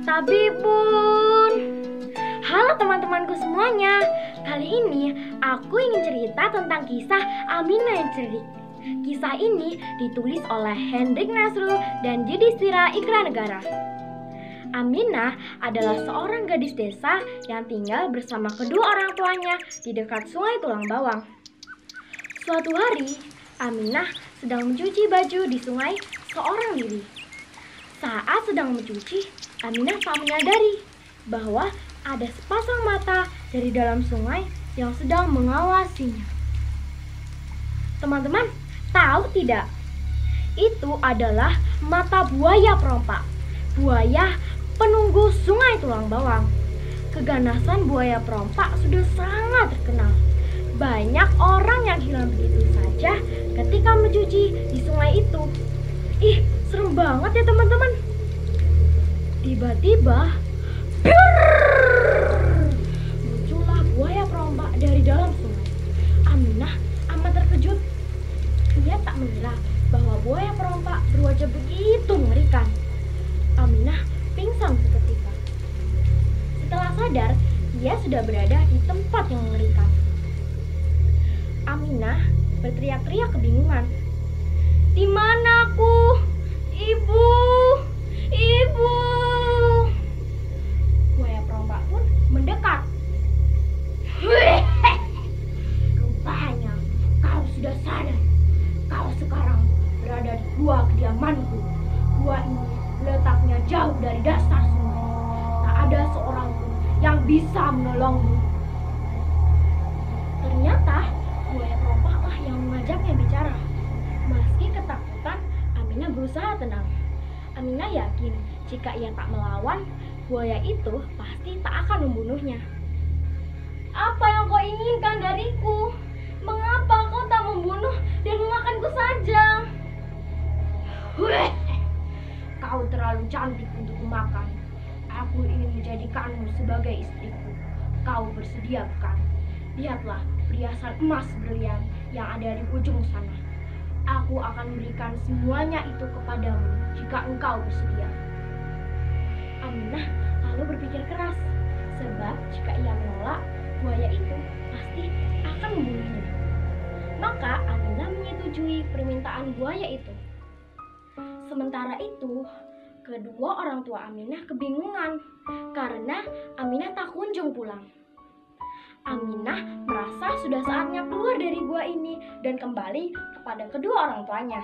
Tabibun. Halo teman-temanku semuanya. Kali ini aku ingin cerita tentang kisah Aminah yang cerdik. Kisah ini ditulis oleh Hendrik Nasrul dan Yudhistira Ikranegara. Aminah adalah seorang gadis desa yang tinggal bersama kedua orang tuanya di dekat Sungai Tulang Bawang. Suatu hari, Aminah sedang mencuci baju di sungai seorang diri. Saat sedang mencuci, Aminah tak menyadari bahwa ada sepasang mata dari dalam sungai yang sedang mengawasinya. Teman-teman, tahu tidak? Itu adalah mata buaya perompak. Buaya penunggu Sungai Tulang Bawang. Keganasan buaya perompak sudah sangat terkenal. Banyak orang yang hilang begitu saja ketika mencuci di sungai itu. Ih, serem banget ya teman-teman. Tiba-tiba muncullah buaya perompak dari dalam sungai. Aminah amat terkejut. Ia tak mengira bahwa buaya perompak berwajah begitu mengerikan. Aminah pingsan seketika. Setelah sadar, ia sudah berada di tempat yang mengerikan. Aminah berteriak-teriak kebingungan. "Di mana aku? Ibu! Ibu!" Buaya perompak pun mendekat. "Rupanya kau sudah sadar. Kau sekarang berada di gua kediamanku. Gua ini letaknya jauh dari dasar sungai. Tak ada seorang pun yang bisa menolongmu." Ternyata buaya perompaklah yang mengajaknya bicara. Meski ketakutan, Aminah berusaha tenang. Aminah yakin jika ia tak melawan, buaya itu pasti tak akan membunuhnya. "Apa yang kau inginkan dariku? Mengapa kau tak membunuh dan memakanku saja?" "Kau terlalu cantik untuk kumakan. Aku ingin menjadikanmu sebagai istriku. Kau bersedia bukan? Lihatlah perhiasan emas berlian yang ada di ujung sana. Aku akan memberikan semuanya itu kepadamu jika engkau bersedia." Aminah lalu berpikir keras, sebab jika ia menolak, buaya itu pasti akan membunuhnya. Maka Aminah menyetujui permintaan buaya itu. Sementara itu, kedua orang tua Aminah kebingungan karena Aminah tak kunjung pulang. Aminah merasa sudah saatnya keluar dari gua ini dan kembali kepada kedua orang tuanya.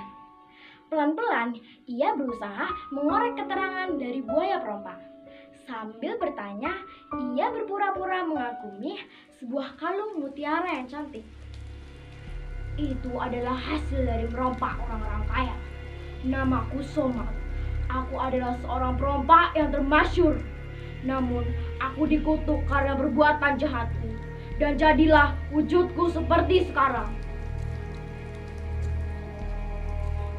Pelan-pelan ia berusaha mengorek keterangan dari buaya perompak. Sambil bertanya, ia berpura-pura mengagumi sebuah kalung mutiara yang cantik. "Itu adalah hasil dari merompak orang-orang kaya. Namaku Soma. Aku adalah seorang perompak yang termasyhur. Namun, aku dikutuk karena perbuatan jahatku. Dan jadilah wujudku seperti sekarang."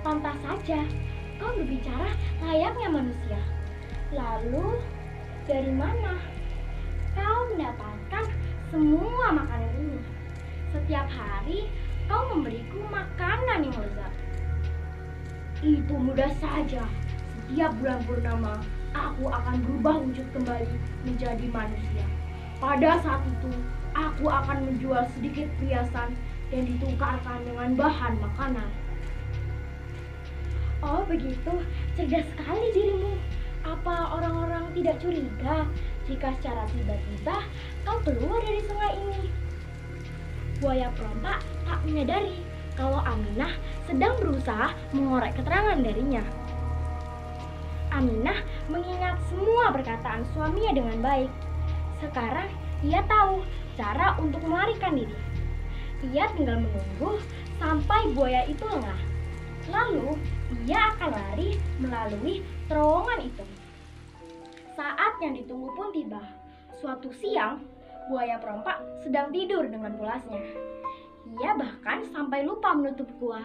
"Pantas saja, kau berbicara layaknya manusia. Lalu, dari mana kau mendapatkan semua makanan ini? Setiap hari kau memberiku makanan yang lezat." "Itu mudah saja. Setiap bulan purnama, aku akan berubah wujud kembali menjadi manusia. Pada saat itu, aku akan menjual sedikit perhiasan dan ditukarkan dengan bahan makanan." "Oh begitu, cerdas sekali dirimu. Apa orang-orang tidak curiga jika secara tiba-tiba kau keluar dari sungai ini?" Buaya perompak tak menyadari kalau Aminah sedang berusaha mengorek keterangan darinya. Aminah mengingat semua perkataan suaminya dengan baik. Sekarang ia tahu cara untuk melarikan diri. Ia tinggal menunggu sampai buaya itu lengah. Lalu ia akan lari melalui terowongan itu. Saat yang ditunggu pun tiba. Suatu siang, buaya perompak sedang tidur dengan pulasnya. Ia bahkan sampai lupa menutup gua,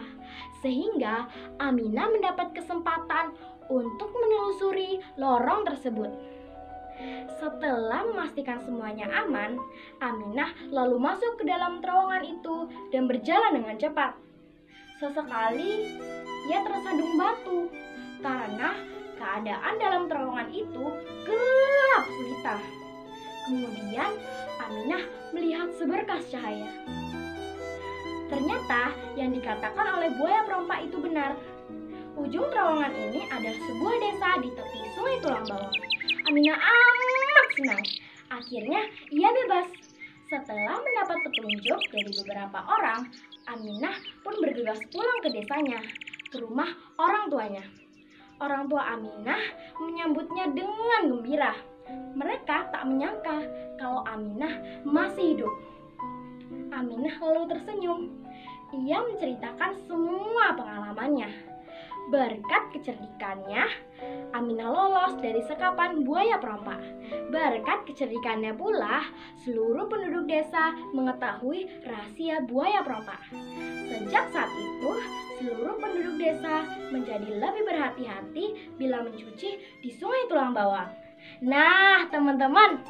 sehingga Aminah mendapat kesempatan untuk menelusuri lorong tersebut. Setelah memastikan semuanya aman, Aminah lalu masuk ke dalam terowongan itu dan berjalan dengan cepat. Sesekali ia tersandung batu karena Keadaan dalam terowongan itu gelap gulita. Kemudian Aminah melihat seberkas cahaya. Ternyata yang dikatakan oleh buaya perompak itu benar. Ujung terowongan ini adalah sebuah desa di tepi Sungai Tulang Bawang. Aminah amat senang. Akhirnya ia bebas. Setelah mendapat petunjuk dari beberapa orang, Aminah pun bergegas pulang ke desanya, ke rumah orang tuanya. Orang tua Aminah menyambutnya dengan gembira. Mereka tak menyangka kalau Aminah masih hidup. Aminah lalu tersenyum. Ia menceritakan semua pengalamannya. Berkat kecerdikannya, Aminah lolos dari sekapan buaya perompak. Berkat kecerdikannya pula, seluruh penduduk desa mengetahui rahasia buaya perompak. Sejak saat itu, seluruh penduduk desa menjadi lebih berhati-hati bila mencuci di Sungai Tulang Bawang. Nah, teman-teman,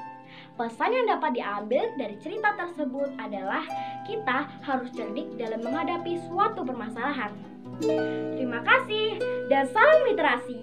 pesan yang dapat diambil dari cerita tersebut adalah kita harus cerdik dalam menghadapi suatu permasalahan. Terima kasih dan salam literasi.